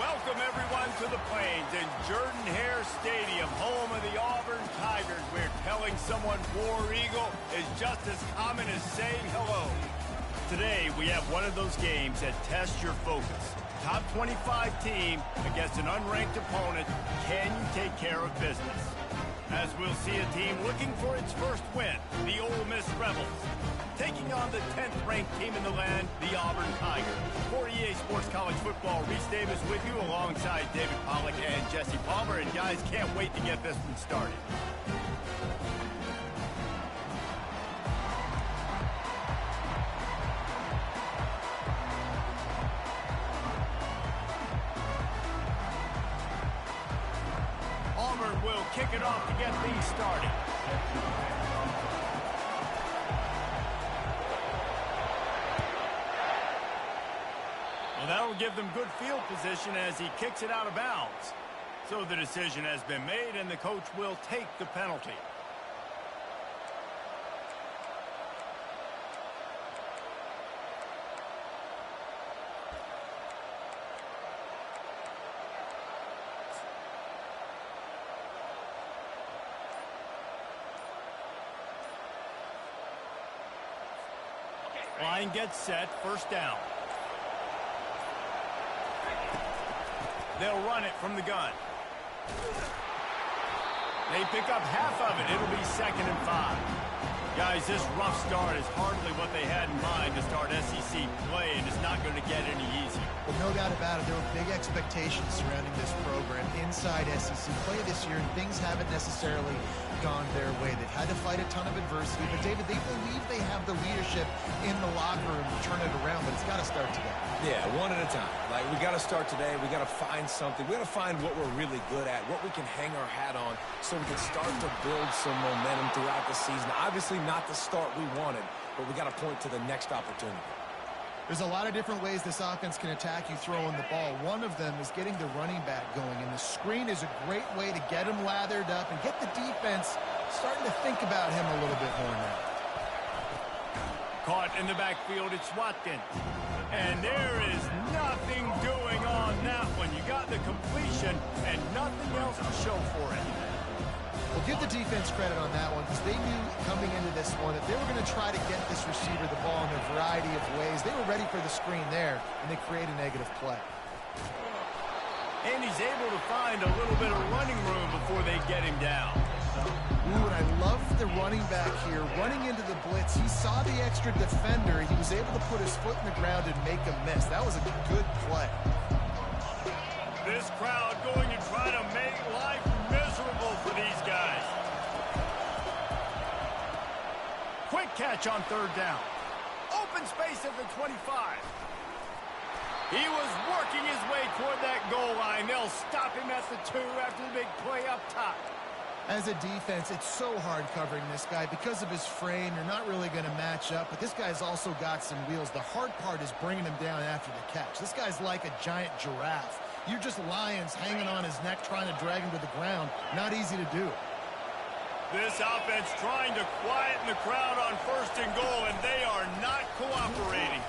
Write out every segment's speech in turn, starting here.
Welcome, everyone, to the Plains in Jordan-Hare Stadium, home of the Auburn Tigers, where telling someone War Eagle is just as common as saying hello. Today, we have one of those games that tests your focus. Top 25 team against an unranked opponent. Can you take care of business? As we'll see a team looking for its first win, the Ole Miss Rebels, taking on the 10th-ranked team in the land, the Auburn Tigers. For EA Sports College Football, Reese Davis with you alongside David Pollack and Jesse Palmer. And guys, can't wait to get this one started. Auburn will kick it off to get things started. Well, that'll give them good field position as he kicks it out of bounds. So the decision has been made, and the coach will take the penalty. Line gets set, first down. They'll run it from the gun. They pick up half of it. It'll be 2nd and 5. Guys, this rough start is hardly what they had in mind to start SEC play, and it's not going to get any easier. Well, no doubt about it. There were big expectations surrounding this program inside SEC play this year, and things haven't necessarily gone their way. They've had to fight a ton of adversity, but David, they believe they have the leadership in the locker room to turn it around, but it's got to start today. Yeah, one at a time. Like, we got to start today. We got to find something. We got to find what we're really good at, what we can hang our hat on, so we can start to build some momentum throughout the season. Obviously not the start we wanted, but we got to point to the next opportunity. There's a lot of different ways this offense can attack you throwing the ball. One of them is getting the running back going, and the screen is a great way to get him lathered up and get the defense starting to think about him a little bit more now. Caught in the backfield, it's Watkins. And there is nothing doing on that one. You got the completion and nothing else to show for it. Well, give the defense credit on that one because they knew coming into this one that they were going to try to get this receiver the ball in a variety of ways. They were ready for the screen there, and they create a negative play. And he's able to find a little bit of running room before they get him down. Ooh, and I love the running back here running into the blitz. He saw the extra defender. He was able to put his foot in the ground and make a miss. That was a good play. This crowd going to try to make life miserable for these guys. Quick catch on 3rd down. Open space at the 25. He was working his way toward that goal line. They'll stop him at the 2 after the big play up top. As a defense, it's so hard covering this guy. Because of his frame, you're not really going to match up, but this guy's also got some wheels. The hard part is bringing him down after the catch. This guy's like a giant giraffe. You're just lions hanging on his neck trying to drag him to the ground. Not easy to do. This offense trying to quieten the crowd on 1st and goal, and they are not cooperating.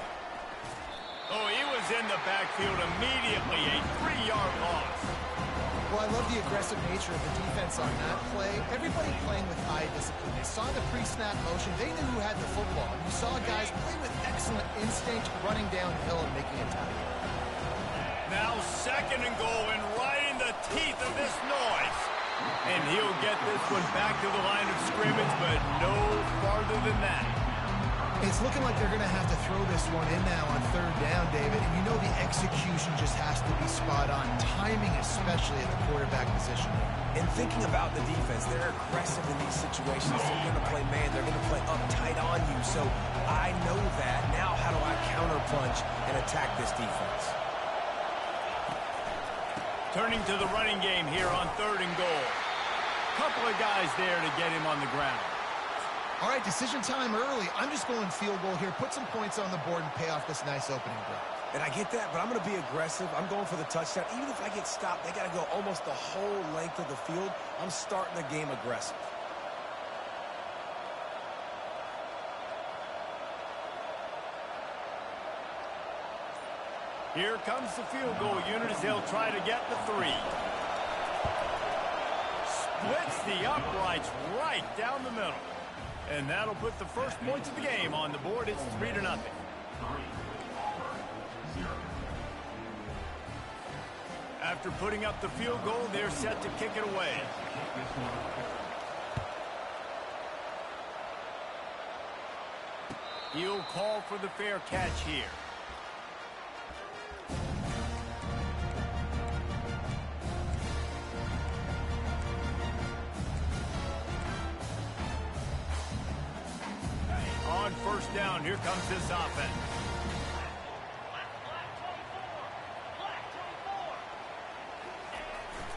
Oh, he was in the backfield immediately, a 3-yard loss. Well, I love the aggressive nature of the defense on that play. Everybody playing with eye discipline. They saw the pre-snap motion. They knew who had the football. And you saw guys play with excellent instinct, running downhill and making a tackle. Now 2nd and goal, and right in the teeth of this noise. And he'll get this one back to the line of scrimmage, but no farther than that. It's looking like they're going to have to throw this one in now on 3rd down, David. And you know the execution just has to be spot on. Timing, especially at the quarterback position. And thinking about the defense, they're aggressive in these situations. They're going to play man. They're going to play up tight on you. So I know that. Now how do I counterpunch and attack this defense? Turning to the running game here on 3rd and goal. Couple of guys there to get him on the ground. All right, decision time early. I'm just going field goal here. Put some points on the board and pay off this nice opening drive. And I get that, but I'm going to be aggressive. I'm going for the touchdown. Even if I get stopped, they got to go almost the whole length of the field. I'm starting the game aggressive. Here comes the field goal unit as they'll try to get the 3. Splits the uprights right down the middle. And that'll put the first points of the game on the board. It's 3-0. After putting up the field goal, they're set to kick it away. He'll call for the fair catch here. On first down, here comes this offense.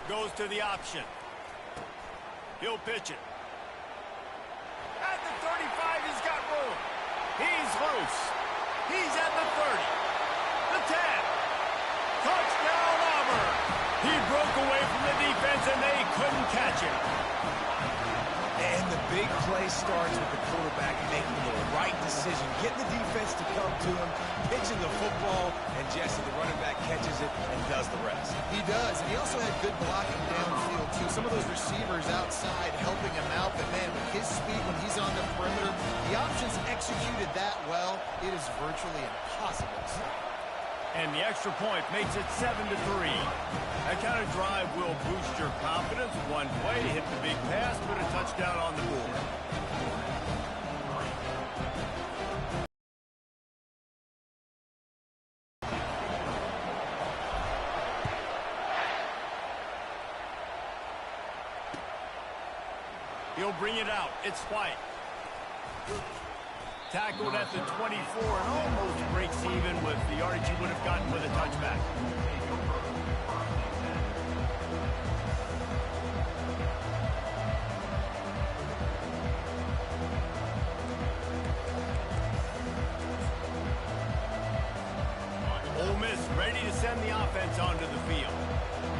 Goes to the option. He'll pitch it. At the 35, he's got room. He's loose. He's at the 30. The 10. Touchdown, Auburn. He broke away from the defense, and they couldn't catch him. And the big play starts with the quarterback making the right decision, getting the defense to come to him, pitching the football, and Jesse, the running back, catches it and does the rest. He does, and he also had good blocking downfield, too. Some of those receivers outside helping him out, but, man, with his speed when he's on the perimeter, the options executed that well, it is virtually impossible to stop. And the extra point makes it 7-3. That kind of drive will boost your confidence. One play, hit the big pass, put a touchdown on the board. He'll bring it out. It's White. Tackled at the 24 and almost breaks even with the yardage he would have gotten with a touchback. Ole Miss ready to send the offense onto the field.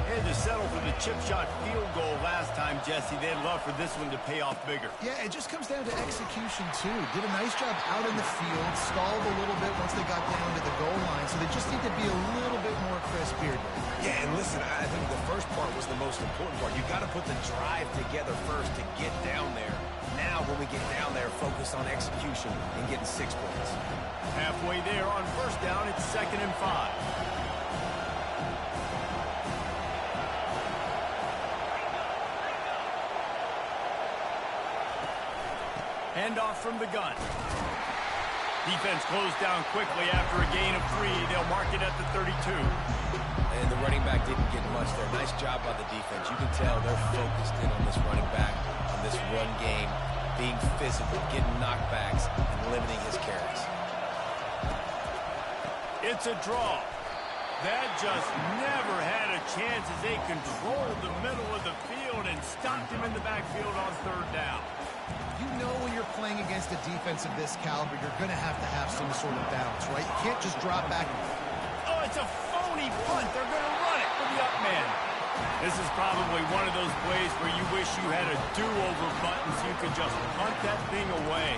Had to settle for the chip shot field goal last time, Jesse. They'd love for this one to pay off bigger. Yeah, it just comes down to execution, too. Did a nice job out in the field, stalled a little bit once they got down to the goal line, so they just need to be a little bit more crisp here. Yeah, and listen, I think the first part was the most important part. You've got to put the drive together first to get down there. Now, when we get down there, focus on execution and getting 6 points. Halfway there on first down, it's 2nd and 5. Handoff from the gun. Defense closed down quickly after a gain of 3. They'll mark it at the 32. And the running back didn't get much there. Nice job by the defense. You can tell they're focused in on this running back, on this run game, being physical, getting knockbacks, and limiting his carries. It's a draw. That just never had a chance as they controlled the middle of the field and stopped him in the backfield on 3rd down. You know when you're playing against a defense of this caliber, you're going to have some sort of balance, right? You can't just drop back. Oh, it's a phony punt. They're going to run it for the up man. This is probably one of those plays where you wish you had a do-over button so you could just punt that thing away.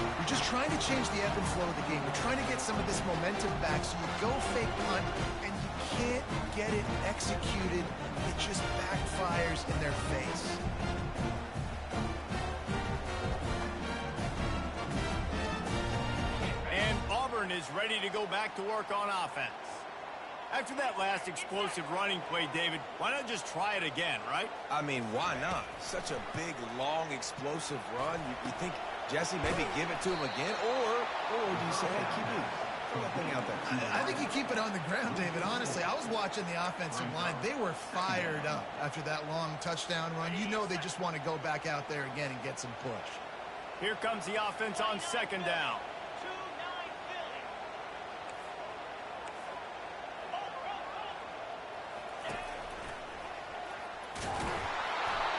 You're just trying to change the ebb and flow of the game. You're trying to get some of this momentum back, so you go fake punt, and you can't get it executed. It just backfires in their face. Is ready to go back to work on offense. After that last explosive running play, David, why not just try it again, right? I mean, why not? Such a big, long, explosive run. You think, Jesse, maybe give it to him again? Or do you say, hey, QB, throw that thing out there? I think you keep it on the ground, David. Honestly, I was watching the offensive line. They were fired up after that long touchdown run. You know they just want to go back out there again and get some push. Here comes the offense on 2nd down.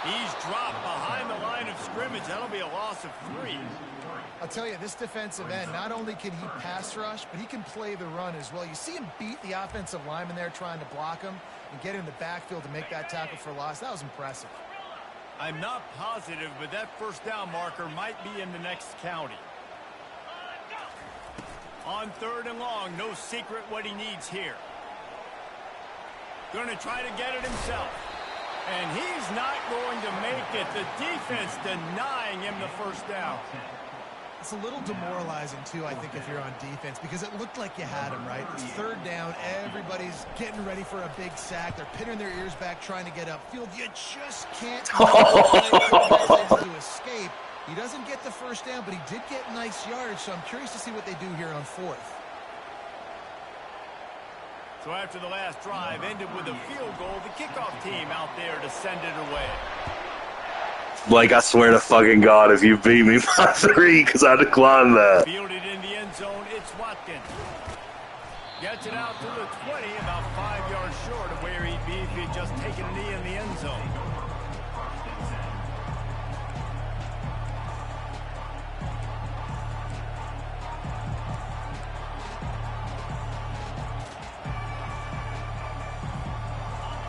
He's dropped behind the line of scrimmage. That'll be a loss of 3. I'll tell you, this defensive end, not only can he pass rush, but he can play the run as well. You see him beat the offensive lineman there trying to block him and get in the backfield to make that tackle for loss. That was impressive. I'm not positive, but that first down marker might be in the next county. On 3rd and long, no secret what he needs here. Going to try to get it himself. And he's not going to make it. The defense denying him the first down. It's a little demoralizing, too, I think, if you're on defense, because it looked like you had him, right? It's third down. Everybody's getting ready for a big sack. They're pinning their ears back, trying to get upfield. You just can't to escape. He doesn't get the first down, but he did get nice yards, so I'm curious to see what they do here on fourth. So after the last drive ended with a field goal, the kickoff team out there to send it away. Like, I swear to fucking God, if you beat me by 3, because I declined that. Fielded in the end zone, it's Watkins. Gets it out to the 20, about 5 yards short of where he'd be if he'd just taken a knee in the end zone.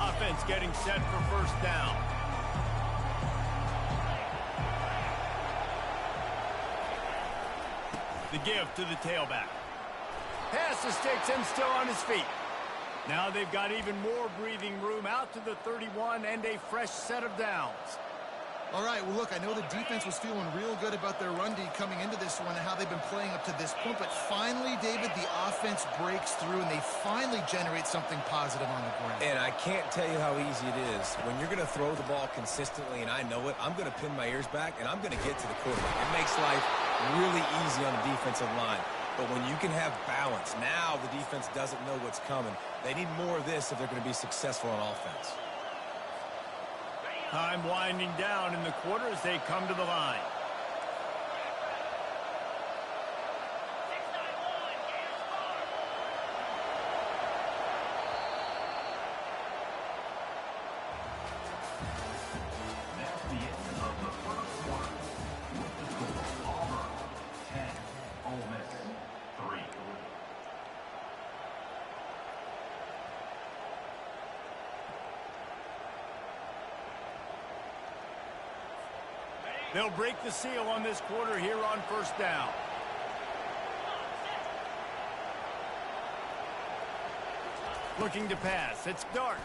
Offense getting set for first down. The give to the tailback. Pass the sticks and still on his feet. Now they've got even more breathing room out to the 31 and a fresh set of downs. All right, well, look, I know the defense was feeling real good about their run D coming into this one and how they've been playing up to this point, but finally, David, the offense breaks through and they finally generate something positive on the ground. And I can't tell you how easy it is. When you're going to throw the ball consistently, and I know it, I'm going to pin my ears back, and I'm going to get to the quarterback. It makes life really easy on the defensive line. But when you can have balance, now the defense doesn't know what's coming. They need more of this if they're going to be successful on offense. Time winding down in the quarter as they come to the line. That's the end of the first quarter. With the score, Auburn 10, Ole Miss 3. They'll break the seal on this quarter here on first down. Looking to pass. It's Dart.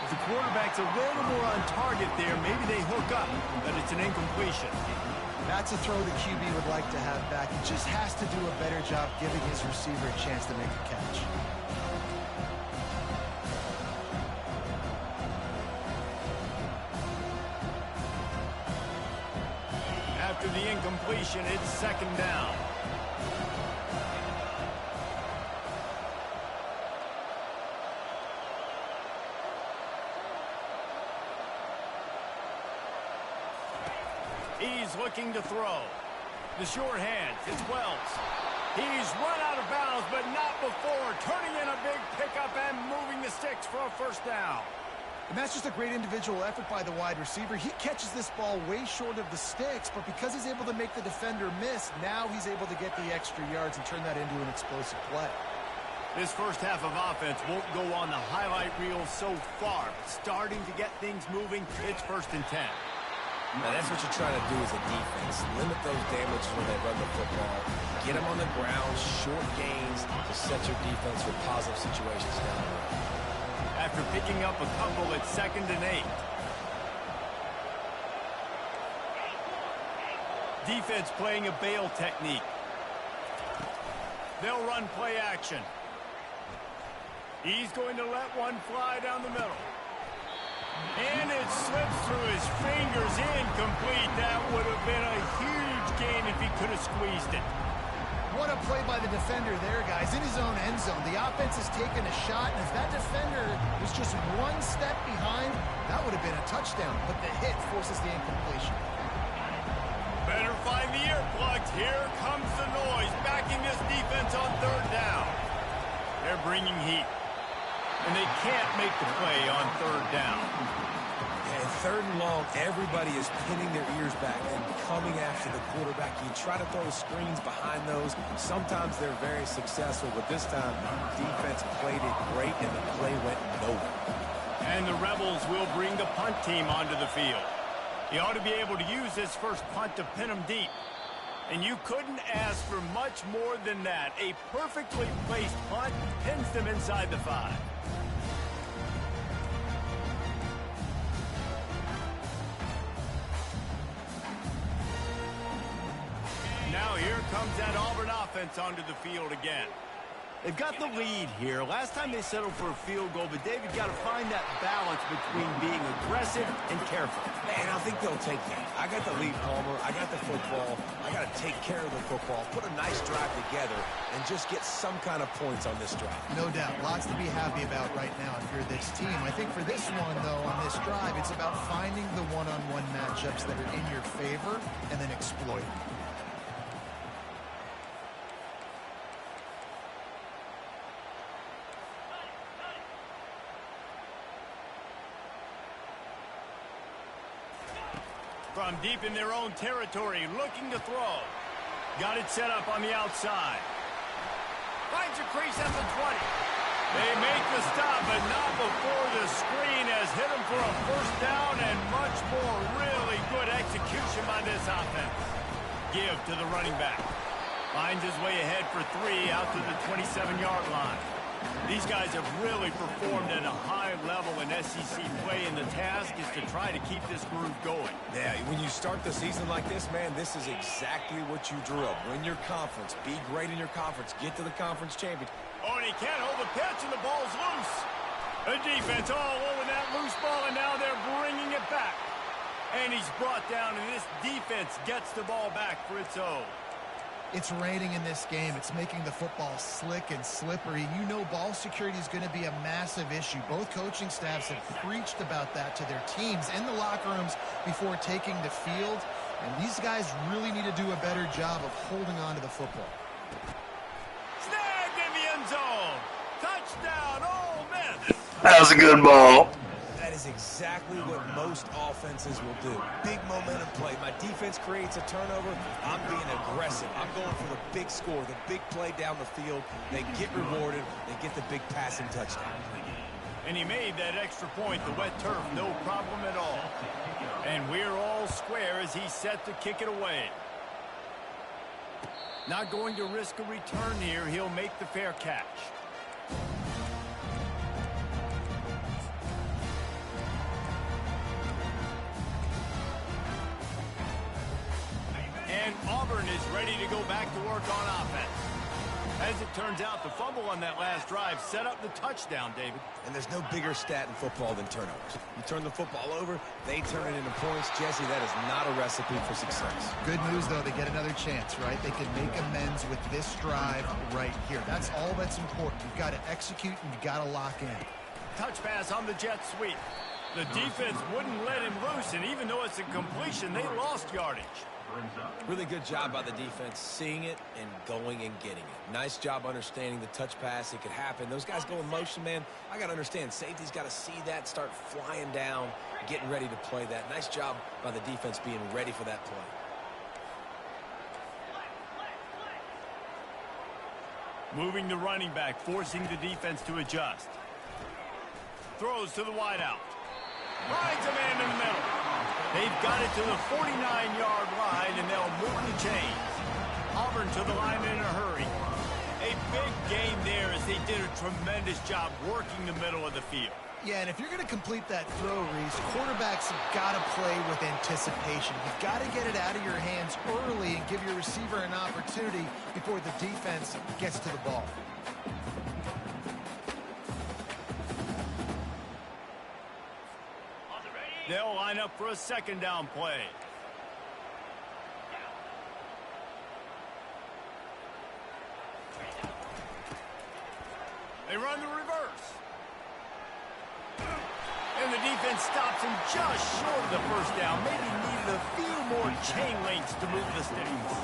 If the quarterback's a little more on target there, maybe they hook up, but it's an incompletion. That's a throw the QB would like to have back. He just has to do a better job giving his receiver a chance to make a catch. After the incompletion, it's second down. He's looking to throw. The short hands, it's Wells. He's run out of bounds, but not before. Turning in a big pickup and moving the sticks for a first down. And that's just a great individual effort by the wide receiver. He catches this ball way short of the sticks, but because he's able to make the defender miss, now he's able to get the extra yards and turn that into an explosive play. This first half of offense won't go on the highlight reel so far. Starting to get things moving, it's 1st and 10. Now, that's what you're trying to do as a defense. Limit those damages when they run the football. Get them on the ground, short gains to set your defense for positive situations down the road. After picking up a couple, it's 2nd and 8. Defense playing a bail technique. They'll run play action. He's going to let one fly down the middle. And it slips through his fingers, incomplete. That would have been a huge gain if he could have squeezed it. What a play by the defender there, guys. In his own end zone, the offense has taken a shot, and if that defender was just one step behind, that would have been a touchdown. But the hit forces the incompletion. Better find the earplugs. Here comes the noise, backing this defense on 3rd down. They're bringing heat. And they can't make the play on 3rd down. And 3rd and long, everybody is pinning their ears back and coming after the quarterback. You try to throw screens behind those. Sometimes they're very successful, but this time, defense played it great, and the play went nowhere. And the Rebels will bring the punt team onto the field. He ought to be able to use this first punt to pin them deep. And you couldn't ask for much more than that. A perfectly placed punt pins them inside the 5. Now here comes that Auburn offense onto the field again. They've got the lead here. Last time they settled for a field goal, but David got to find that balance between being aggressive and careful. And I think they'll take that. I got the lead, Palmer. I got the football. I got to take care of the football, put a nice drive together, and just get some kind of points on this drive. No doubt. Lots to be happy about right now if you're this team. I think for this one, though, on this drive, it's about finding the one-on-one matchups that are in your favor and then exploiting. From deep in their own territory, looking to throw. Got it set up on the outside. Finds a crease at the 20. They make the stop, but not before the screen has hit them for a first down and much more. Really good execution by this offense. Give to the running back. Finds his way ahead for 3 out to the 27-yard line. These guys have really performed at a high level in SEC play, and the task is to try to keep this groove going. Yeah, when you start the season like this, man, this is exactly what you drew up. Win your conference. Be great in your conference. Get to the conference championship. Oh, and he can't hold the pitch, and the ball's loose. The defense all over that loose ball, and now they're bringing it back. And he's brought down, and this defense gets the ball back for its own. It's raining in this game. It's making the football slick and slippery. You know ball security is going to be a massive issue. Both coaching staffs have preached about that to their teams in the locker rooms before taking the field. And these guys really need to do a better job of holding on to the football. Snagged in the end zone. Touchdown, Ole Miss. That was a good ball. That is exactly what most offenses will do. Big momentum play. My defense creates a turnover. I'm being aggressive. I'm going for the big score, the big play down the field. They get rewarded. They get the big passing touchdown. And he made that extra point, the wet turf, no problem at all. And we're all square as he's set to kick it away. Not going to risk a return here. He'll make the fair catch. And Auburn is ready to go back to work on offense. As it turns out, the fumble on that last drive set up the touchdown, David. And there's no bigger stat in football than turnovers. You turn the football over, they turn it into points. Jesse, that is not a recipe for success. Good news, though, they get another chance, right? They can make amends with this drive right here. That's all that's important. You've got to execute and you've got to lock in. Touch pass on the jet sweep. The defense wouldn't let him loose, and even though it's a completion, they lost yardage. Really good job by the defense, seeing it and going and getting it. Nice job understanding the touch pass. It could happen. Those guys go in motion, man. I got to understand, safety's got to see that, start flying down, getting ready to play that. Nice job by the defense being ready for that play. Moving the running back, forcing the defense to adjust. Throws to the wideout. Finds a man in the middle. They've got it to the 49-yard line, and they'll move the chains. Auburn to the line in a hurry. A big game there as they did a tremendous job working the middle of the field. Yeah, and if you're going to complete that throw, Reese, quarterbacks have got to play with anticipation. You've got to get it out of your hands early and give your receiver an opportunity before the defense gets to the ball. They'll line up for a second down play. They run the reverse. And the defense stops him just short of the first down. Maybe needed a few more chain links to move the sticks.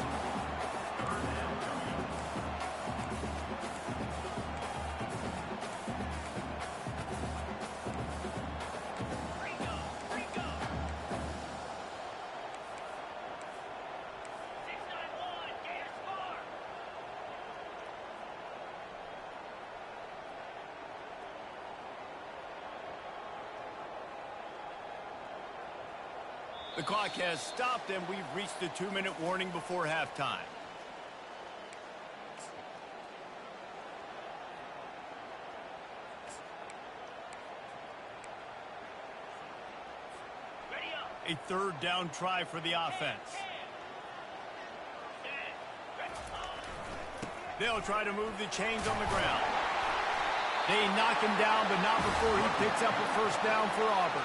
The clock has stopped, and we've reached the 2-minute warning before halftime. A third down try for the offense. They'll try to move the chains on the ground. They knock him down, but not before he picks up a first down for Auburn.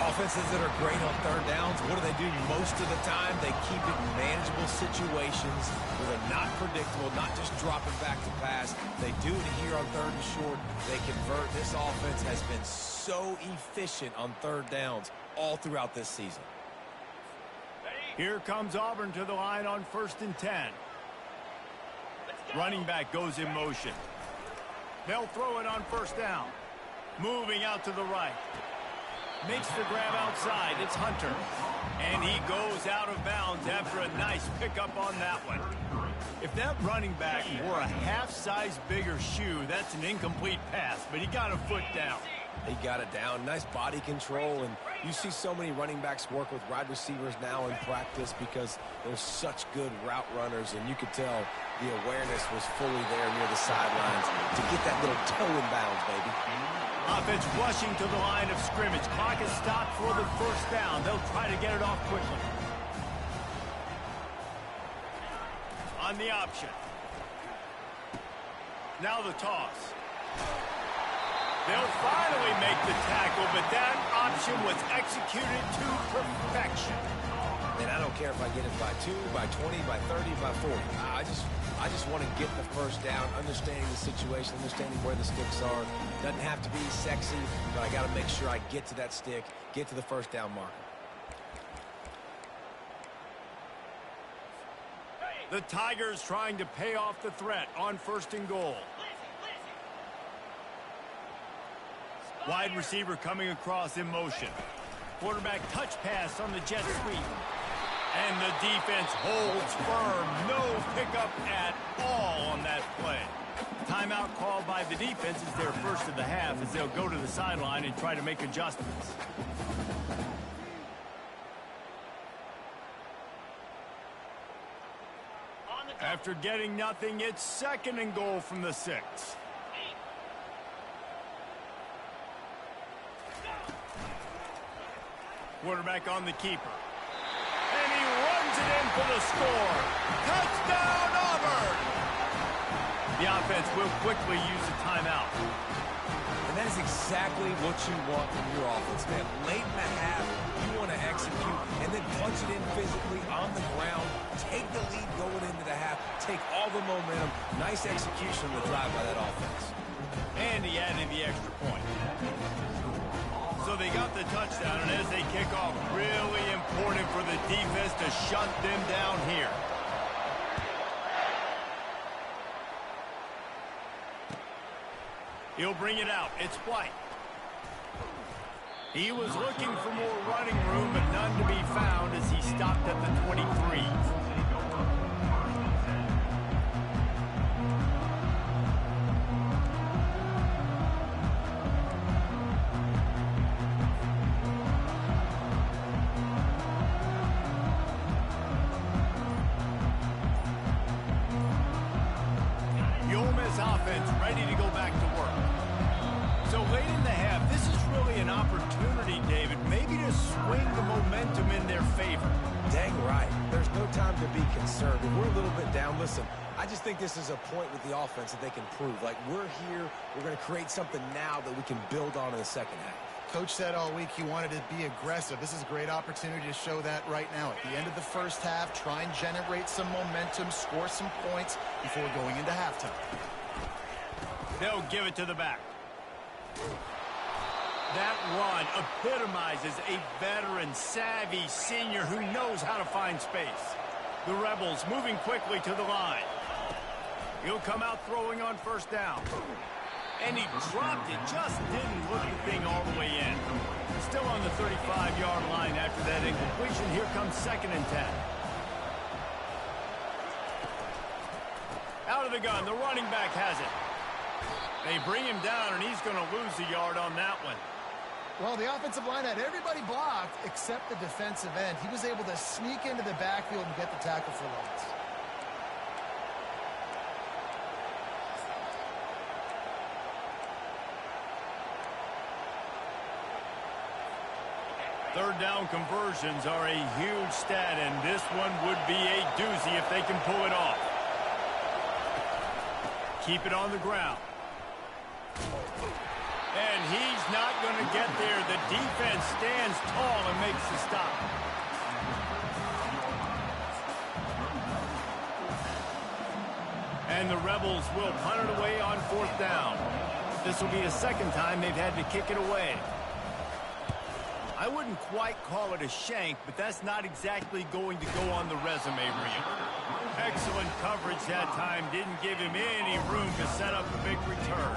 Offenses that are great on third downs, what do? Most of the time, they keep it in manageable situations where they're not predictable, not just dropping back to pass. They do it here on third and short. They convert. This offense has been so efficient on third downs all throughout this season. Here comes Auburn to the line on 1st and 10. Running back goes in motion. They'll throw it on first down. Moving out to the right. Makes the grab outside. It's Hunter. And he goes out of bounds after a nice pickup on that one. If that running back wore a half-size bigger shoe, that's an incomplete pass, but he got a foot down. He got it down. Nice body control. And you see so many running backs work with wide receivers now in practice because they're such good route runners. And you could tell the awareness was fully there near the sidelines to get that little toe in bounds, baby. Offense rushing to the line of scrimmage. Clock is stopped for the first down. They'll try to get it off quickly. On the option. Now the toss. They'll finally make the tackle, but that option was executed to perfection. And I don't care if I get it by 2, by 20, by 30, by 40. I just want to get the first down, understanding the situation, understanding where the sticks are. Doesn't have to be sexy, but I got to make sure I get to that stick, get to the first down marker. The Tigers trying to pay off the threat on 1st and goal. Wide receiver coming across in motion. Quarterback touch pass on the jet sweep. And the defense holds firm. No pickup at all on that play. Timeout called by the defense is their first of the half as they'll go to the sideline and try to make adjustments. After getting nothing, it's 2nd and goal from the 6. Quarterback on the keeper. And he runs it in for the score. Touchdown, Auburn! The offense will quickly use a timeout. And that is exactly what you want from your offense, man. Late in the half, you want to execute and then punch it in physically on the ground. Take the lead going into the half. Take all the momentum. Nice execution on the drive by that offense. And he added the extra point. So they got the touchdown, and as they kick off, really important for the defense to shut them down here. He'll bring it out. It's White. He was looking for more running room, but none to be found as he stopped at the 23. Offense ready to go back to work. So late in the half, this is really an opportunity, David, maybe to swing the momentum in their favor. Dang right. There's no time to be concerned. If we're a little bit down, listen, I just think this is a point with the offense that they can prove. Like, we're here, we're going to create something now that we can build on in the second half. Coach said all week he wanted to be aggressive. This is a great opportunity to show that right now. At the end of the first half, try and generate some momentum, score some points before going into halftime. They'll give it to the back. That run epitomizes a veteran, savvy senior who knows how to find space. The Rebels moving quickly to the line. He'll come out throwing on first down. And he dropped it, just didn't look the thing all the way in. Still on the 35-yard line after that incompletion. Here comes 2nd and 10. Out of the gun, the running back has it. They bring him down, and he's going to lose a yard on that one. Well, the offensive line had everybody blocked except the defensive end. He was able to sneak into the backfield and get the tackle for loss. Third down conversions are a huge stat, and this one would be a doozy if they can pull it off. keep it on the ground. And he's not going to get there. The defense stands tall and makes the stop. And the Rebels will punt it away on 4th down. This will be the second time they've had to kick it away. I wouldn't quite call it a shank, but that's not exactly going to go on the resume reel. Excellent coverage that time. Didn't give him any room to set up a big return.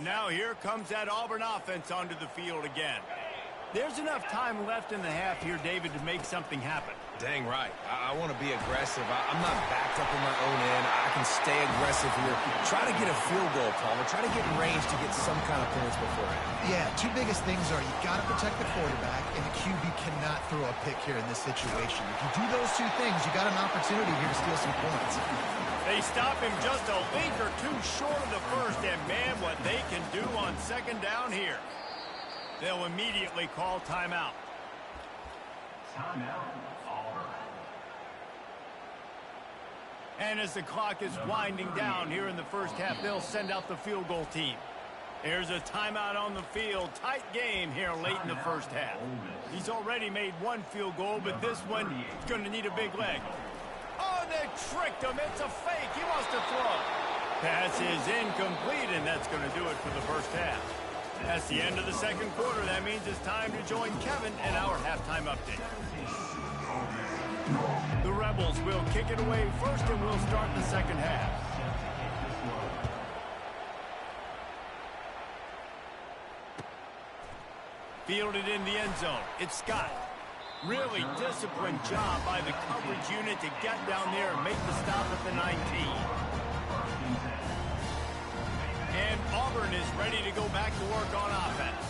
Now here comes that Auburn offense onto the field again. There's enough time left in the half here, David, to make something happen. Dang right. I want to be aggressive. I'm not backed up in my own end. I can stay aggressive here. Try to get a field goal, Palmer. Try to get in range to get some kind of points beforehand. Yeah, two biggest things are you got to protect the quarterback, and the QB cannot throw a pick here in this situation. If you do those two things, you got an opportunity here to steal some points. They stop him just a link or two short of the first, and man, what they can do on 2nd down here. They'll immediately call timeout. Timeout, Auburn. And as the clock is winding down here in the first half, they'll send out the field goal team. There's a timeout on the field. Tight game here late in the first half. He's already made one field goal, but this one is going to need a big leg. Oh, they tricked him. It's a fake. He wants to throw. Pass is incomplete, and that's going to do it for the first half. That's the end of the second quarter. That means it's time to join Kevin in our halftime update. The Rebels will kick it away first, and we'll start the second half. Fielded in the end zone. It's Scott. Really disciplined job by the coverage unit to get down there and make the stop at the 19. And Auburn is ready to go back to work on offense.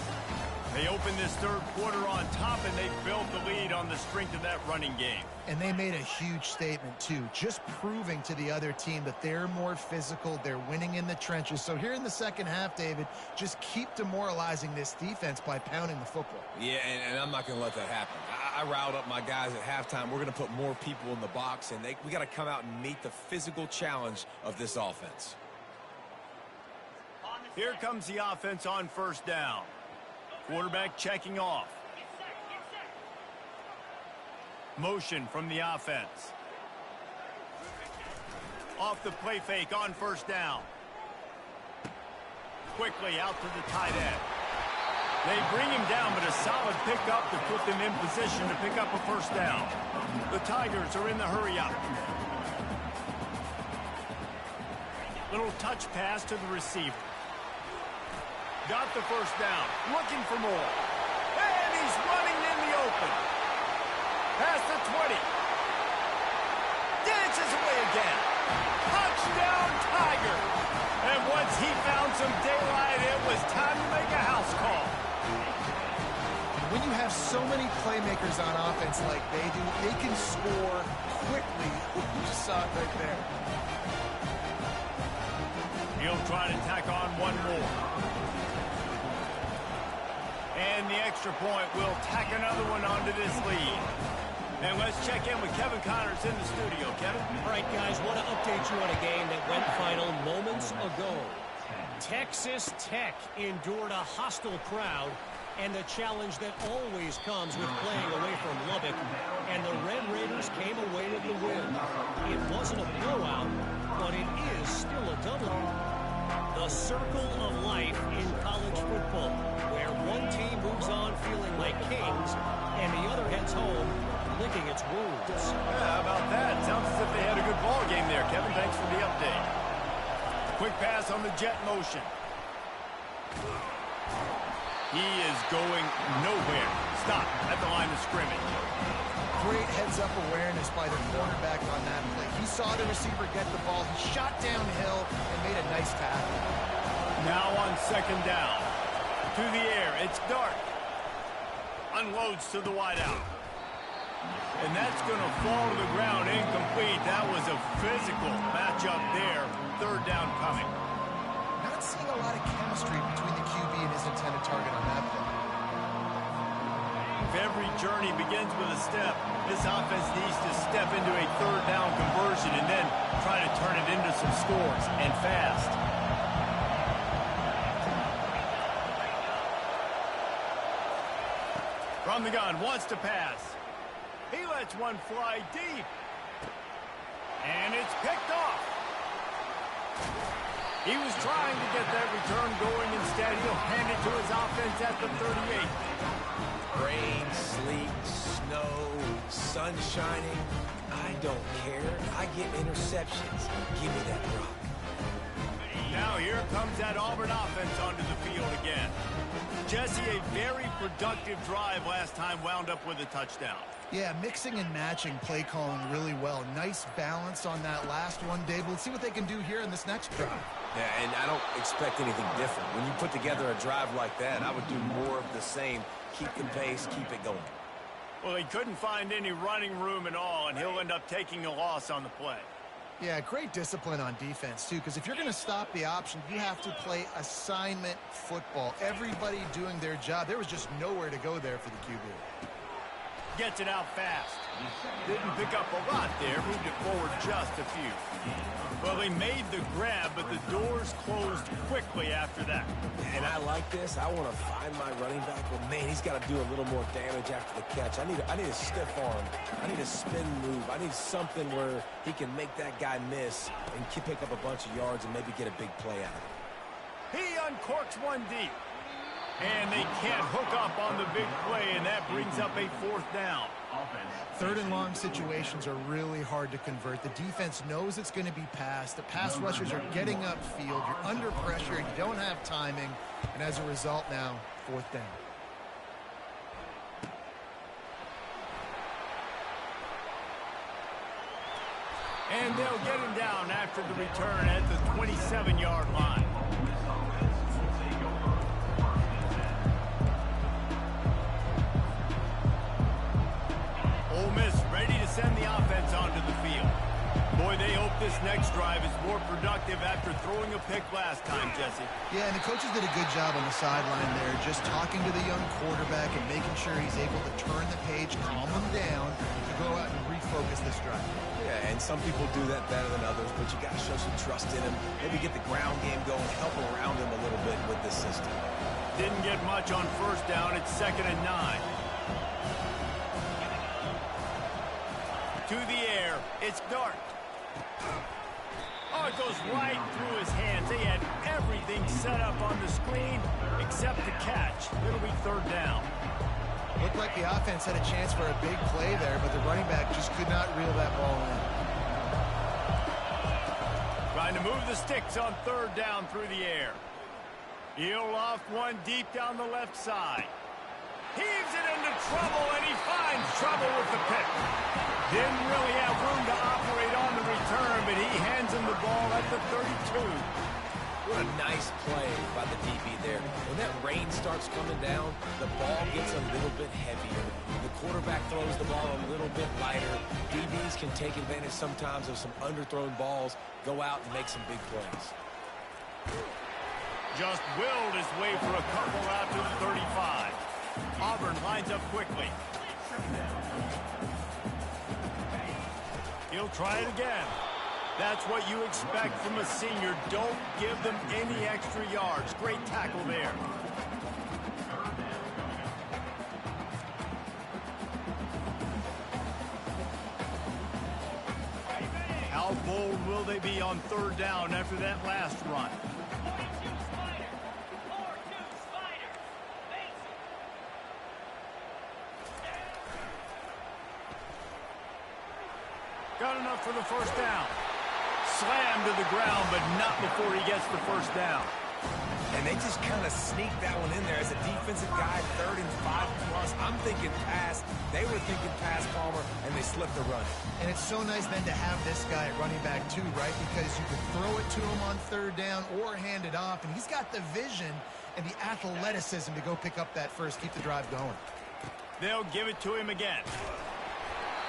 They open this third quarter on top, and they built the lead on the strength of that running game. And they made a huge statement, too, just proving to the other team that they're more physical, they're winning in the trenches. So here in the second half, David, just keep demoralizing this defense by pounding the football. Yeah, and I'm not going to let that happen. I riled up my guys at halftime. We're going to put more people in the box, and we got to come out and meet the physical challenge of this offense. Here comes the offense on 1st down. Quarterback checking off. Motion from the offense. Off the play fake on 1st down. Quickly out to the tight end. They bring him down, but a solid pickup to put them in position to pick up a 1st down. The Tigers are in the hurry up. Little touch pass to the receiver. Got the 1st down, looking for more. And he's running in the open. Past the 20. Dances away again. Touchdown, Tiger. And once he found some daylight, it was time to make a house call. When you have so many playmakers on offense like they do, they can score quickly. You just saw it right there. He'll try to tack on one more. And the extra point will tack another one onto this lead. And let's check in with Kevin Connors in the studio. Kevin? All right, guys, want to update you on a game that went final moments ago. Texas Tech endured a hostile crowd and the challenge that always comes with playing away from Lubbock, and the Red Raiders came away with the win. It wasn't a blowout, but it is still a W. The circle of life in college football, where one team moves on feeling like kings and the other heads home licking its wounds. Yeah, how about that? Sounds as if they had a good ball game there, Kevin. Thanks for the update. Quick pass on the jet motion. He is going nowhere. Stop at the line of scrimmage. Great heads-up awareness by the cornerback on that play. He saw the receiver get the ball. He shot downhill and made a nice tackle. Now on 2nd down. To the air. It's Dart. Unloads to the wideout. And that's going to fall to the ground incomplete. That was a physical matchup there. Third down coming. Not seeing a lot of chemistry between the QB and his intended target on that play. If every journey begins with a step, this offense needs to step into a third down conversion and then try to turn it into some scores, and fast. From the gun, wants to pass. He lets one fly deep. And it's picked off. He was trying to get that return going. Instead, he'll hand it to his offense at the 38. Rain, sleet, snow, sun shining. I don't care. I get interceptions. Give me that rock. Now here comes that Auburn offense onto the field again. Jesse, a very productive drive last time, wound up with a touchdown. Yeah, mixing and matching play calling really well. Nice balance on that last one, Dave. We'll see what they can do here in this next drive. Yeah, and I don't expect anything different. When you put together a drive like that, I would do more of the same. Keep the pace, keep it going. Well, he couldn't find any running room at all, and he'll end up taking a loss on the play. Yeah, great discipline on defense, too, because if you're going to stop the option, you have to play assignment football. Everybody doing their job. There was just nowhere to go there for the QB. Gets it out fast. Didn't pick up a lot there. Moved it forward just a few. Well, they made the grab, but the doors closed quickly after that. And I like this. I want to find my running back, but man, he's got to do a little more damage after the catch. I need a stiff arm. I need a spin move. I need something where he can make that guy miss and pick up a bunch of yards and maybe get a big play out of it. He uncorks one deep. And they can't hook up on the big play, and that brings up a fourth down. Third and long situations are really hard to convert. The defense knows it's going to be passed. The pass rushers are getting upfield. You're under pressure. You don't have timing. And as a result now, fourth down. And they'll get him down after the return at the 27-yard line. Ole Miss ready to send the offense onto the field. Boy, they hope this next drive is more productive after throwing a pick last time, Jesse. Yeah, and the coaches did a good job on the sideline there, just talking to the young quarterback and making sure he's able to turn the page, calm him down, to go out and refocus this drive. Yeah, and some people do that better than others, but you got to show some trust in him. Maybe get the ground game going, help around him a little bit with this system. Didn't get much on first down. It's 2nd and 9. To the air, it's Dart. Oh, it goes right through his hands. They had everything set up on the screen except the catch. It'll be third down. Looked like the offense had a chance for a big play there, but the running back just could not reel that ball in. Trying to move the sticks on third down through the air. He'll loft one deep down the left side. Heaves it into trouble, and he finds trouble with the pick. Didn't really have room to operate on the return, but he hands him the ball at the 32. What a nice play by the DB there. When that rain starts coming down, the ball gets a little bit heavier. The quarterback throws the ball a little bit lighter. DBs can take advantage sometimes of some underthrown balls, go out and make some big plays. Just willed his way for a couple out to the 35. Auburn lines up quickly. He'll try it again. That's what you expect from a senior. Don't give them any extra yards. Great tackle there. How bold will they be on third down after that last run? Got enough for the first down. Slammed to the ground, but not before he gets the first down. And they just kind of sneaked that one in there as a defensive guy, 3rd and 5+. I'm thinking pass. They were thinking pass, Palmer, and they slipped the run. And it's so nice then to have this guy at running back too, right? Because you can throw it to him on third down or hand it off, and he's got the vision and the athleticism to go pick up that first, keep the drive going. They'll give it to him again.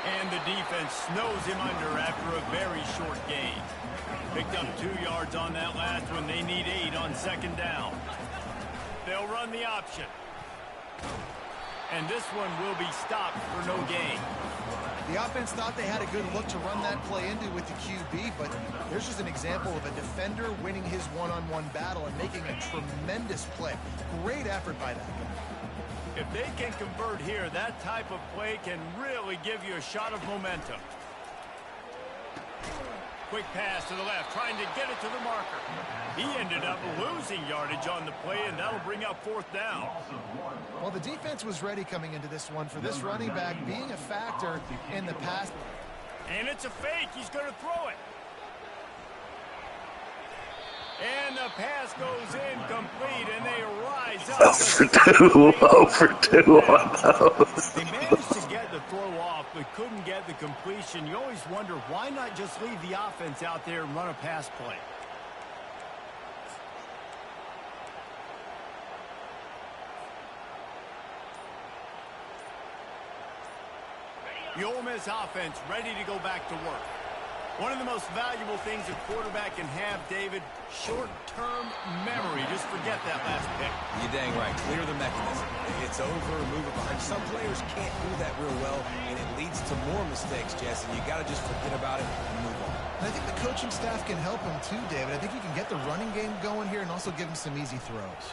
And the defense snows him under after a very short gain. Picked up 2 yards on that last one. They need 8 on second down. They'll run the option. And this one will be stopped for no gain. The offense thought they had a good look to run that play into with the QB, but there's just an example of a defender winning his one-on-one battle and making a tremendous play. Great effort by that guy. If they can convert here, that type of play can really give you a shot of momentum. Quick pass to the left, trying to get it to the marker. He ended up losing yardage on the play, and that'll bring up 4th down. Well, the defense was ready coming into this one for this running back being a factor in the pass. And it's a fake. He's going to throw it. And the pass goes incomplete, and they rise up. 0 for 2. 0 for 2 on those. They managed to get the throw off, but couldn't get the completion. You always wonder, why not just leave the offense out there and run a pass play? The Ole Miss offense ready to go back to work. One of the most valuable things a quarterback can have, David, short-term memory. Just forget that last pick. You're dang right. Clear the mechanism. It's over, move it behind. Some players can't do that real well, and it leads to more mistakes, Jesse. You got to just forget about it and move on. And I think the coaching staff can help him too, David. I think he can get the running game going here and also give him some easy throws.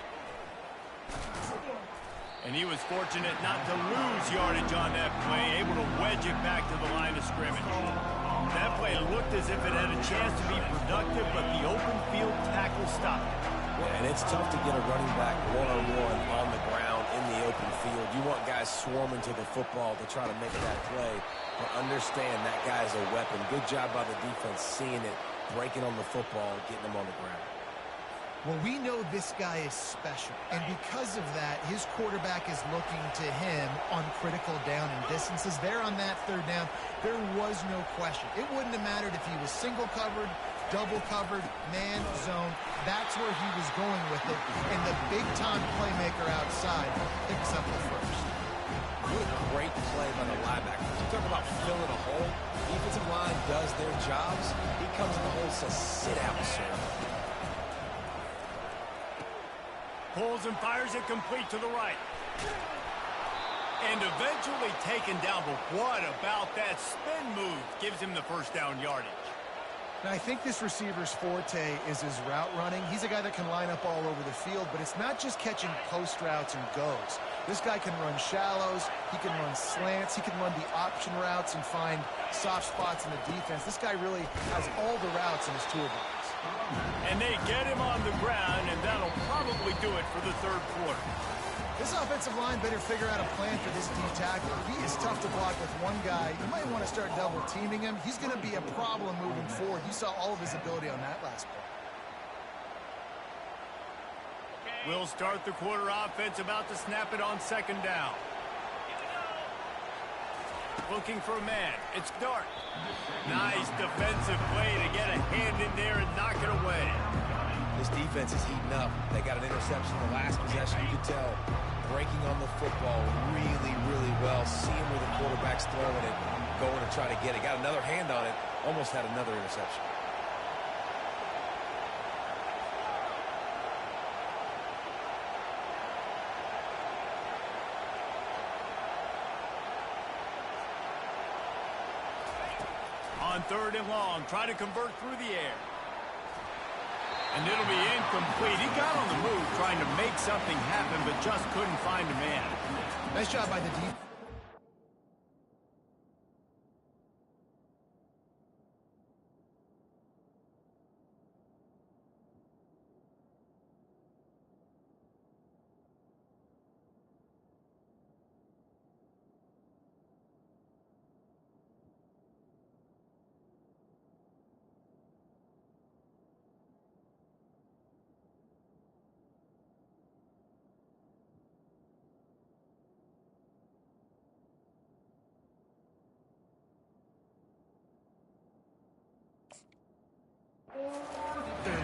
And he was fortunate not to lose yardage on that play, able to wedge it back to the line of scrimmage. That play looked as if it had a chance to be productive, but the open field tackle stopped it. Yeah, and it's tough to get a running back one-on-one on the ground in the open field. You want guys swarming to the football to try to make that play, but understand that guy's a weapon. Good job by the defense seeing it, breaking on the football, getting him on the ground. Well, we know this guy is special, and because of that, his quarterback is looking to him on critical down and distances. There on that 3rd down, there was no question. It wouldn't have mattered if he was single covered, double covered, man, zone. That's where he was going with it, and the big-time playmaker outside picks up the first. What a great play by the linebacker. You talk about filling a hole. Defensive line does their jobs. He comes in the hole and says, sit out, sir. Pulls and fires it complete to the right. And eventually taken down, but what about that spin move? Gives him the 1st down yardage. Now, I think this receiver's forte is his route running. He's a guy that can line up all over the field, but it's not just catching post routes and goes. This guy can run shallows, he can run slants, he can run the option routes and find soft spots in the defense. This guy really has all the routes in his toolbox. And they get him on the ground, and that'll probably do it for the 3rd quarter. This offensive line better figure out a plan for this D tackle. He is tough to block with one guy. You might want to start double teaming him. He's going to be a problem moving forward. You saw all of his ability on that last play. We'll start the quarter offense, about to snap it on 2nd down. Looking for a man. It's Dart. Nice defensive play to get a hand in there and knock it away. This defense is heating up. They got an interception the last possession. You can tell breaking on the football really, really well. Seeing where the quarterback's throwing it, going to try to get it. Got another hand on it. Almost had another interception. On 3rd and long, try to convert through the air. And it'll be incomplete. He got on the move trying to make something happen, but just couldn't find a man. Nice job by the defense.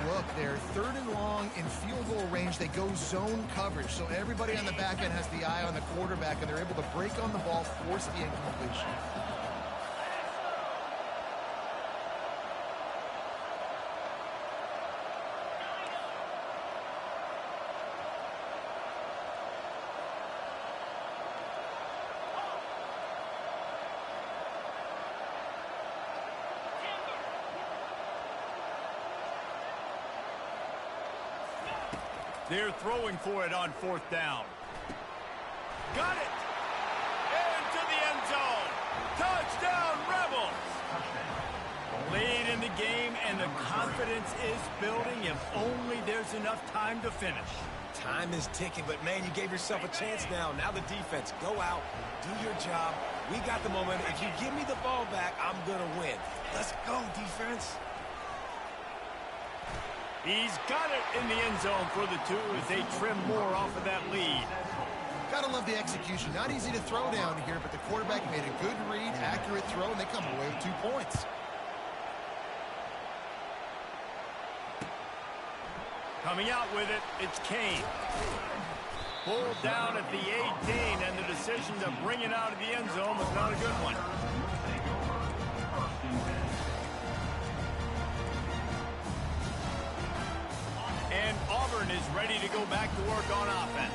Look, they're 3rd and long in field goal range. They go zone coverage, so everybody on the back end has the eye on the quarterback, and they're able to break on the ball, force the incompletion. They're throwing for it on 4th down. Got it! Into the end zone. Touchdown, Rebels! Late in the game, and the confidence is building if only there's enough time to finish. Time is ticking, but, man, you gave yourself a chance now. Now the defense, go out, do your job. We got the momentum. If you give me the ball back, I'm going to win. Let's go, defense. He's got it in the end zone for the 2 as they trim more off of that lead. Gotta love the execution. Not easy to throw down here, but the quarterback made a good read, accurate throw, and they come away with 2 points. Coming out with it, it's Kane. Pulled down at the 18, and the decision to bring it out of the end zone was not a good one. And Auburn is ready to go back to work on offense.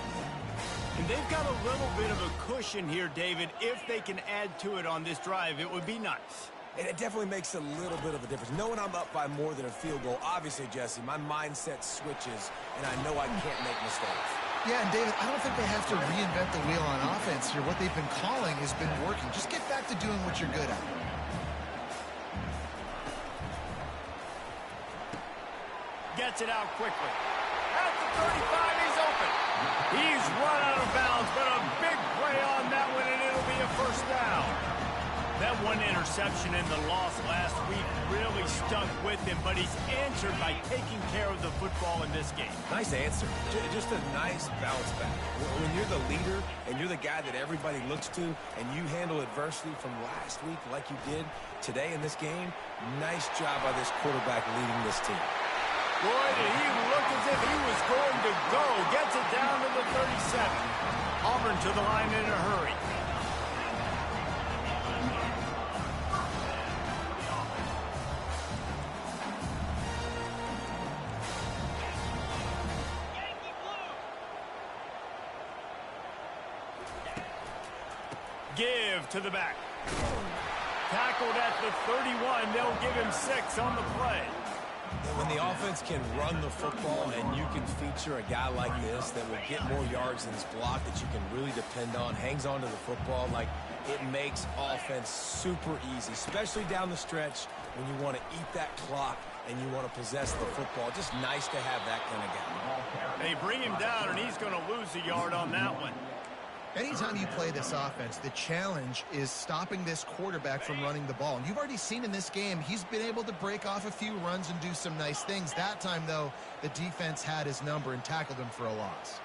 And they've got a little bit of a cushion here, David. If they can add to it on this drive, it would be nice. And it definitely makes a little bit of a difference. Knowing I'm up by more than a field goal, obviously, Jesse, my mindset switches, and I know I can't make mistakes. Yeah, and David, I don't think they have to reinvent the wheel on offense here. What they've been calling has been working. Just get back to doing what you're good at. Gets it out quickly. At the 35, he's open. He's run out of bounds, but a big play on that one, and it'll be a 1st down. That one interception and the loss last week really stuck with him, but he's answered by taking care of the football in this game. Nice answer. Just a nice bounce back. When you're the leader and you're the guy that everybody looks to and you handle adversity from last week like you did today in this game, nice job by this quarterback leading this team. Boy, did he look as if he was going to go. Gets it down to the 37. Auburn to the line in a hurry. Give to the back. Tackled at the 31. They'll give him 6 on the play. When the offense can run the football and you can feature a guy like this that will get more yards than his block that you can really depend on, hangs on to the football, like it makes offense super easy, especially down the stretch when you want to eat that clock and you want to possess the football. Just nice to have that kind of guy. They bring him down, and he's going to lose a yard on that one. Anytime you play this offense, the challenge is stopping this quarterback from running the ball. And you've already seen in this game, he's been able to break off a few runs and do some nice things. That time, though, the defense had his number and tackled him for a loss.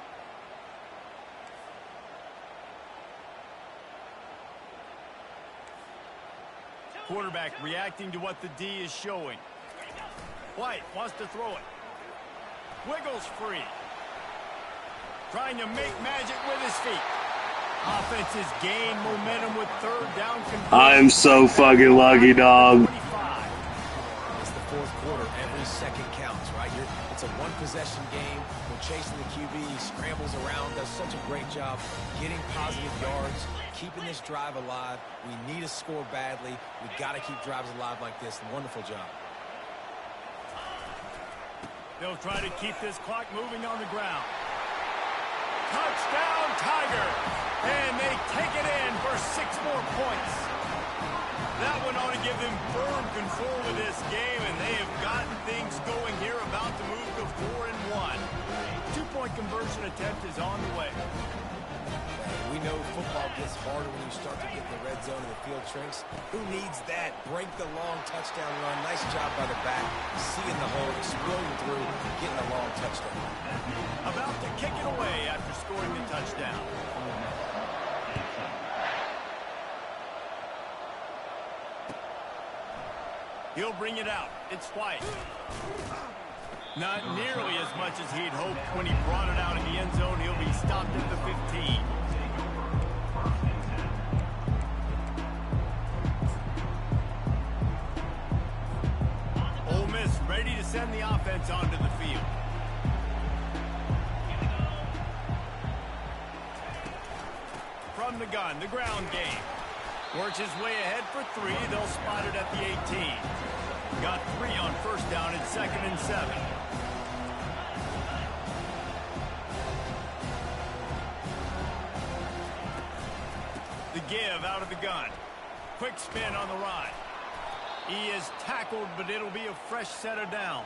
Quarterback reacting to what the D is showing. White wants to throw it. Wiggles free. Trying to make magic with his feet. Offense has gained momentum with 3rd down conversion. I am so fucking lucky, dog. It's the 4th quarter. Every second counts, right? It's a one-possession game. We're chasing the QB. He scrambles around, does such a great job getting positive yards, keeping this drive alive. We need to score badly. We got to keep drives alive like this. Wonderful job. They'll try to keep this clock moving on the ground. Touchdown, Tiger! And they take it in for 6 more points. That one ought to give them firm control of this game, and they have gotten things going here, about to move to 4-1. 2-point conversion attempt is on the way. We know football gets harder when you start to get in the red zone and the field shrinks. Who needs that? Break the long touchdown run. Nice job by the back. Seeing the hole, exploding through, getting a long touchdown. About to kick it away after scoring the touchdown. He'll bring it out. It's White. Not nearly as much as he'd hoped when he brought it out in the end zone. He'll be stopped at the 15. Ole Miss ready to send the offense onto the field. From the gun, the ground game. Works his way ahead for 3. They'll spot it at the 18. Got 3 on 1st down and 2nd and 7. give out of the gun. Quick spin on the ride. He is tackled, but it'll be a fresh set of downs.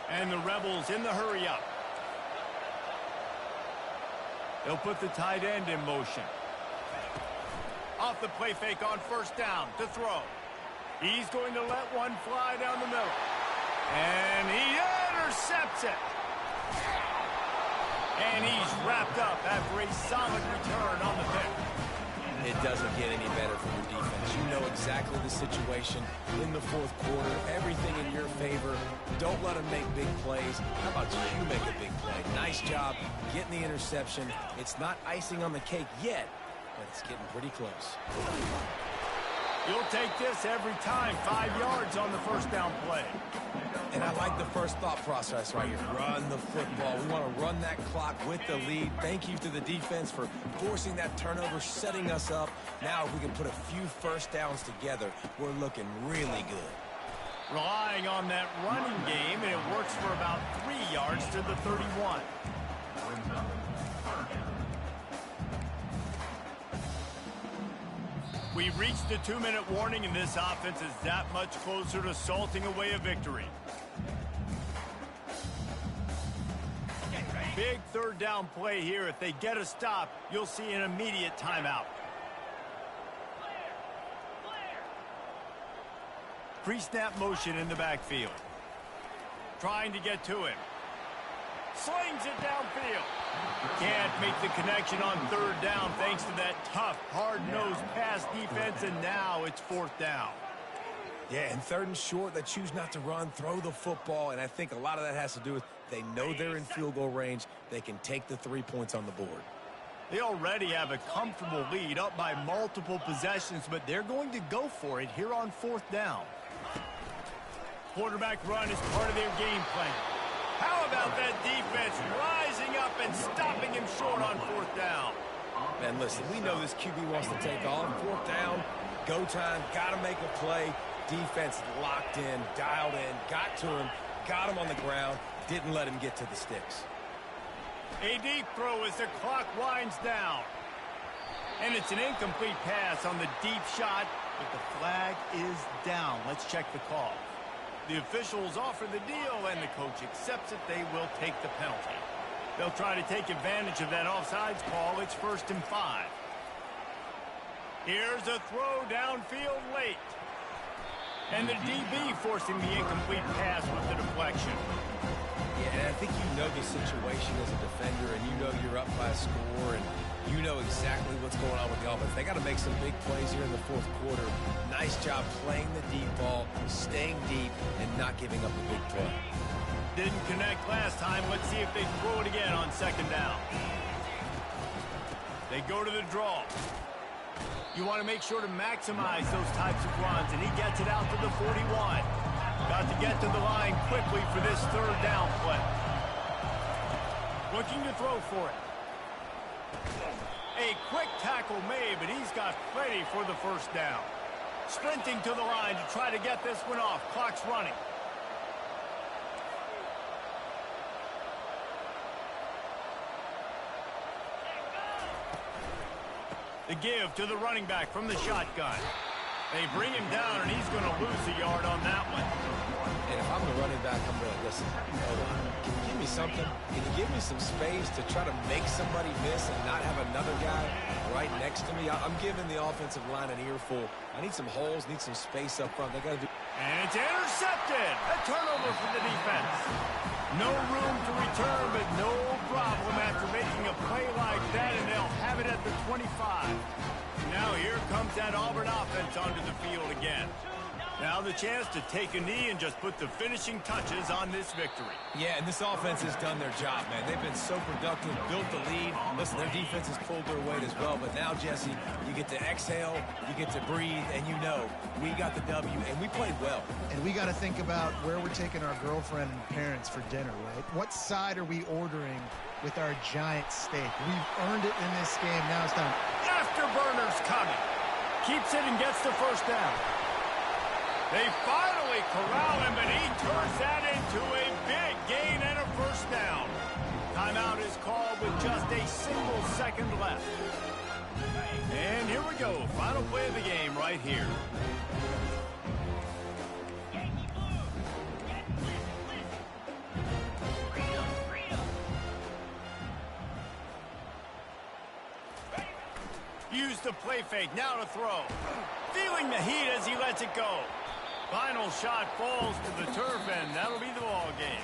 And the Rebels in the hurry up. They'll put the tight end in motion. Off the play fake on first down to throw. He's going to let one fly down the middle. And he intercepts it. And he's wrapped up after a solid return on the pick. It doesn't get any better from your defense. You know exactly the situation in the fourth quarter. Everything in your favor. Don't let them make big plays. How about you make a big play? Nice job getting the interception. It's not icing on the cake yet, but it's getting pretty close. You'll take this every time. 5 yards on the first down play. And I like the first thought process right here. Run the football. We want to run that clock with the lead. Thank you to the defense for forcing that turnover, setting us up. Now if we can put a few first downs together, we're looking really good. Relying on that running game, and it works for about 3 yards to the 31. We've reached the 2-minute warning, and this offense is that much closer to salting away a victory. Big third down play here. If they get a stop, you'll see an immediate timeout. Pre-snap motion in the backfield. Trying to get to him. Slings it downfield. Can't make the connection on third down thanks to that tough, hard-nosed pass defense, and now it's fourth down. Yeah, and third and short, they choose not to run, throw the football, and I think a lot of that has to do with they know they're in field goal range. They can take the 3 points on the board. They already have a comfortable lead, up by multiple possessions, but they're going to go for it here on fourth down. Quarterback run is part of their game plan. How about that defense rising up and stopping him short on fourth down? Man, listen, we know this QB wants to take off. Fourth down, go time, got to make a play. Defense locked in, dialed in, got to him, got him on the ground, didn't let him get to the sticks. A deep throw as the clock winds down. And it's an incomplete pass on the deep shot, but the flag is down. Let's check the call. The officials offer the deal, and the coach accepts it. They will take the penalty. They'll try to take advantage of that offsides call. It's 1st and 5. Here's a throw downfield late. And the DB forcing the incomplete pass with the deflection. Yeah, and I think you know the situation as a defender, and you know you're up by a score, and you know exactly what's going on with the offense. They got to make some big plays here in the fourth quarter. Nice job playing the deep ball, staying deep, and not giving up a big play. Didn't connect last time. Let's see if they throw it again on second down. They go to the draw. You want to make sure to maximize those types of runs, and he gets it out to the 41. Got to get to the line quickly for this third down play. Looking to throw for it. A quick tackle made, but he's got plenty for the first down. Sprinting to the line to try to get this one off. Clock's running. The give to the running back from the shotgun. They bring him down, and he's going to lose a yard on that one. And if I'm the running back, I'm going to listen. Hold on. Can you give me something? Can you give me some space to try to make somebody miss and not have another guy right next to me? I'm giving the offensive line an earful. I need some holes, need some space up front. They got to do. And it's intercepted. A turnover for the defense. No room to return, but no problem after making a play like that, and they'll have it at the 25. Now here comes that Auburn offense onto the field again. Now the chance to take a knee and just put the finishing touches on this victory. Yeah, and this offense has done their job, man. They've been so productive, built the lead. Listen, their defense has pulled their weight as well. But now, Jesse, you get to exhale, you get to breathe, and you know we got the W, and we played well. And we got to think about where we're taking our girlfriend and parents for dinner, right? What side are we ordering with our giant steak? We've earned it in this game. Now it's time. Afterburner's coming. Keeps it and gets the first down. They finally corral him, but he turns that into a big gain and a first down. Timeout is called with just a single second left. And here we go. Final play of the game right here. Use the play fake. Now to throw. Feeling the heat as he lets it go. Final shot falls to the turf, and that'll be the ball game.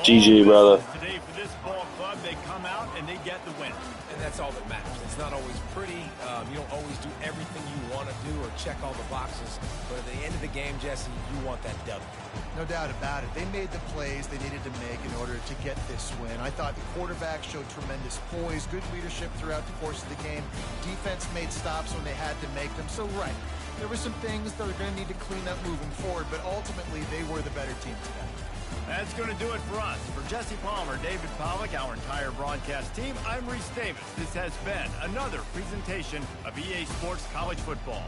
GG, brother. Today for this ball club, they come out and they get the win. And that's all that matters. It's not always pretty. You don't always do everything you want to do or check all the boxes. But at the end of the game, Jesse, you want that W. No doubt about it. They made the plays they needed to make in order to get this win. I thought the quarterback showed tremendous poise, good leadership throughout the course of the game. Defense made stops when they had to make them. So, right, there were some things that they're going to need to clean up moving forward, but ultimately they were the better team today. That's going to do it for us. For Jesse Palmer, David Pollack, our entire broadcast team, I'm Reese Davis. This has been another presentation of EA Sports College Football.